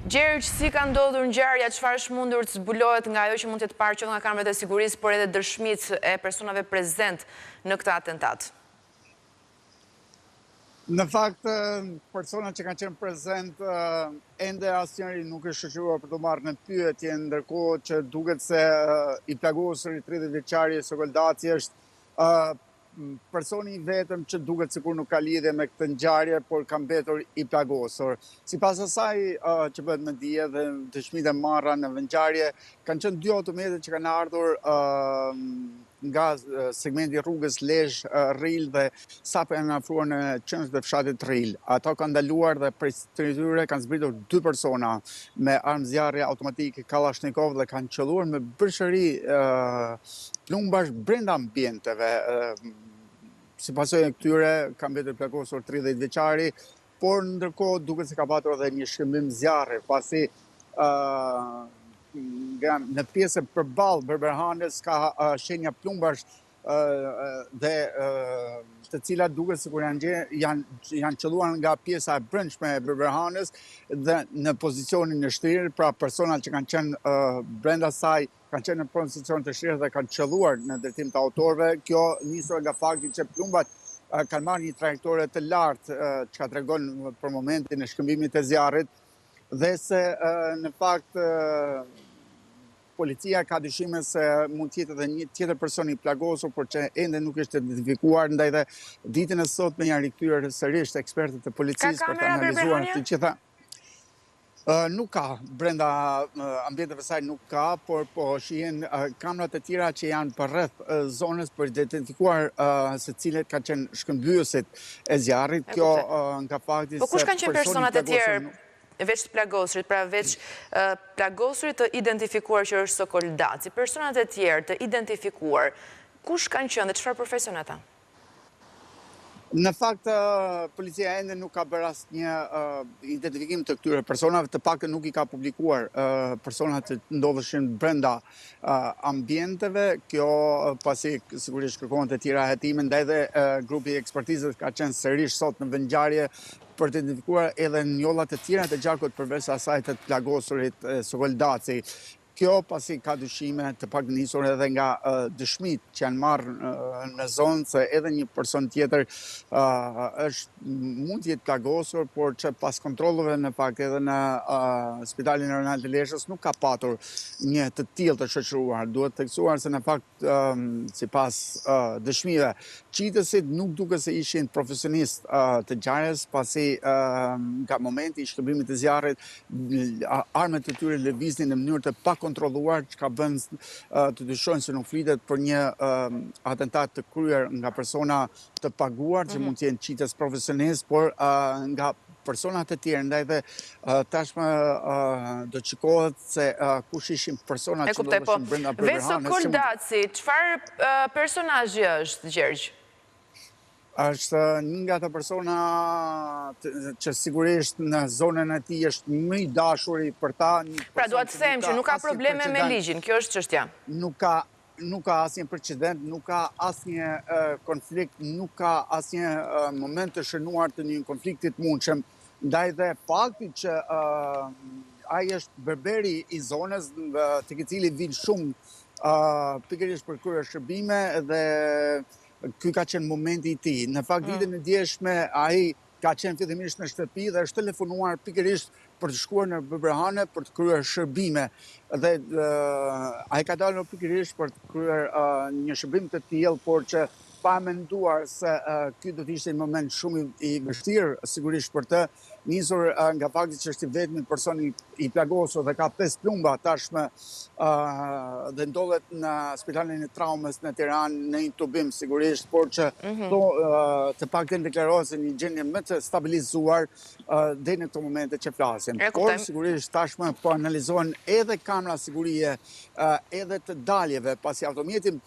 Gjergj, si ka ndodhur ngjarja, çfarë është mundur të zbulohet nga ajo që mund të jetë parë që nga kamerat e sigurisë, por edhe dëshmitë e personave prezent në këtë atentat? Në fakt, personat që kanë qenë prezent, ende asnjëri nuk është shoqëruar për të marrë në pyetje, ndërkohë që duket se i plagosur i 30 vjeçari Sokoldaci është personi i vetëm që duket sikur nuk ka lidhje me këtë ngjarje, por ka mbetur i plagosur. Sipas asaj që bëhet me dije dhe dëshmitë e marra në ngjarje, kanë qenë 2 automjete që kanë ardhur nga segmenti rrugës Lezhë-Ril dhe sapo janë afruar në qendrën e fshatit Ril. Ato kanë ndaluar dhe prej tyre kanë zbritur 2 persona me armë zjarri automatike Kalashnikov dhe kanë qelluar me bërshëri plumbash brenda ambienteve. Si pasojë e këtyre ka mbetur plagosur 30 vjeçari, por ndërkohë duket se ka patur edhe një shkëmbim zjarri, pasi në pjesën përballë Berberhanës ka shenja plumbash dhe të cilat duket sikur janë qelluar nga pjesa e brendshme e Berberhanës dhe në pozicionin e shtrirë, pra personat që kanë qenë brenda saj kanë qenë në pozicion të shtrirë dhe kanë qelluar në drejtim të autorëve. Kjo nisur nga fakti që plumbat kanë marrë një trajektore të lartë, çka tregon për momentin e shkëmbimit të zjarrit, dhe se në fakt policia ka dyshime se mund të jetë edhe një tjetër person i plagosur, por që ende nuk është identifikuar, ndaj dhe ditën e sotme janë rikthyer sërish ekspertët e policisë për të analizuar të gjitha. Nuk ka, brenda ambienteve saj nuk ka, por po shihen kamerat e tjera që janë përreth zonës për të identifikuar se cilët kanë qenë shkëmbyesit e zjarrit. Kjo nga fakti se po kush kanë qenë personat e tjerë veç të plagosurit, pra veç plagosurit të identifikuar që është Sokoldaci, personat e tjerë të identifikuar, kush kanë qenë dhe çfarë profesion ata? Në fakt, policia ende nuk ka bërë asnjë identifikim të këtyre personave, të paktën nuk i ka publikuar personat që ndodheshin brenda ambienteve. Kjo pasi sigurisht kërkohen të tjera hetime, ndaj dhe grupi i ekspertizës ka qenë sërish sot në ngjarje për të identifikuar edhe njollat e tjera të gjakut përveç asaj të plagosurit Sokoldaci. Kjo pasi ka dyshime të pak nisur edhe nga dëshmit që janë marrë në zonë, se edhe një person tjetër mund të jetë plagosur, por që pas kontrollove në fakt edhe në Spitalin Rajonal të Lezhës nuk ka patur një të tillë të shoqëruar. Duhet theksuar se në fakt sipas dëshmive, qitësit nuk duket se ishin profesionist të ngjarjes, pasi nga momenti i shkëmbimit të zjarrit armët e tyre lëviznin në mënyrë të kontrolluar, që ka bën të dyshojnë se nuk flitet për një atentat të kryer nga persona të paguar, që mund të jenë qitës profesionist, por nga personat e tjerë, ndaj dhe tashmë do të shikohet se kush ishin personat që ndodheshin brenda Berberhanës. Veç Sokoldaci, çfarë personazhi është, Gjergj? Është një nga të persona që sigurisht në zonën e tij është më i dashuri për ta. Pra duat të them që nuk ka probleme me ligjin, kjo është çështja. Nuk ka asnjë precedent, nuk ka asnjë konflikt, nuk ka asnjë moment të shënuar të një konflikti të mundshëm. Ndaj dhe fakti që ai është berberi i zonës, tek i cili vijnë shumë pikërisht për kryer shërbime dhe ky ka qenë momenti i tij. Në fakt ditën e djeshme ai ka qenë fillimisht në shtëpi dhe është telefonuar pikërisht për të shkuar në Berberhane për të kryer shërbime. Dhe ai ka dalur pikërisht për të kryer një shërbim të tillë, por që pa menduar se ky do të ishte një moment shumë i vështirë sigurisht për të, nisur nga fakti që është i vetmi person i plagosur dhe ka 5 plumba tashmë dhe ndodhet në Spitalin e Traumës në Tiranë në intubim sigurisht, por që të paktën deklarohet se një gjendje më të stabilizuar deri në këto momente që flasim. Por sigurisht tashmë po analizohen edhe kamera sigurie, edhe të daljeve, pasi automjetet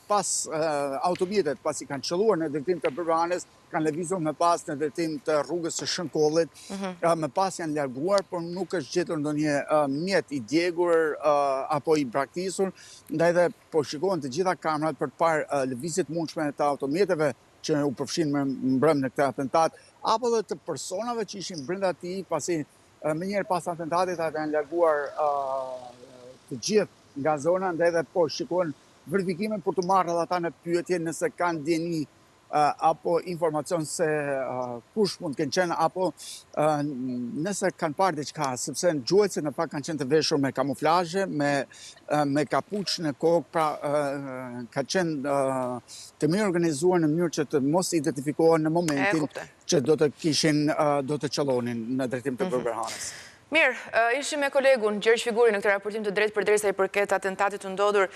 pasi kanë qelluar në drejtim të Berberhanës, kanë lëvizur më pas në drejtim të rrugës së Shënkollit, më pas janë larguar, por nuk është gjetur ndonjë mjet i djegur apo i braktisur, ndaj dhe po shikohen të gjitha kamerat për të parë lëvizjet mundshme të automjeteve që u përfshin më mbrëm në këtë atentat, apo dhe të personave që ishin brenda tij, pasi më njerë pas atentatit ata janë larguar të gjithë nga zona, ndaj edhe po shikojnë verifikimin për të marrë edhe ata në pyetje nëse kanë djeni apo informacion se kush mund të kenë qenë, apo nëse kanë parë diçka, sepse në gjuhësit në fakt kanë qenë të veshur me kamuflazhe, me kapuç në kokë, pra ka qenë të mirë organizuar në mënyrë që të mos identifikohen në momentin që do të qëllonin në drejtim të Bërbërhanës. Mirë, ishim me kolegun Gjergj Figuri në këtë raportim të drejtë për drejtë sa i përket atentatit të ndodhur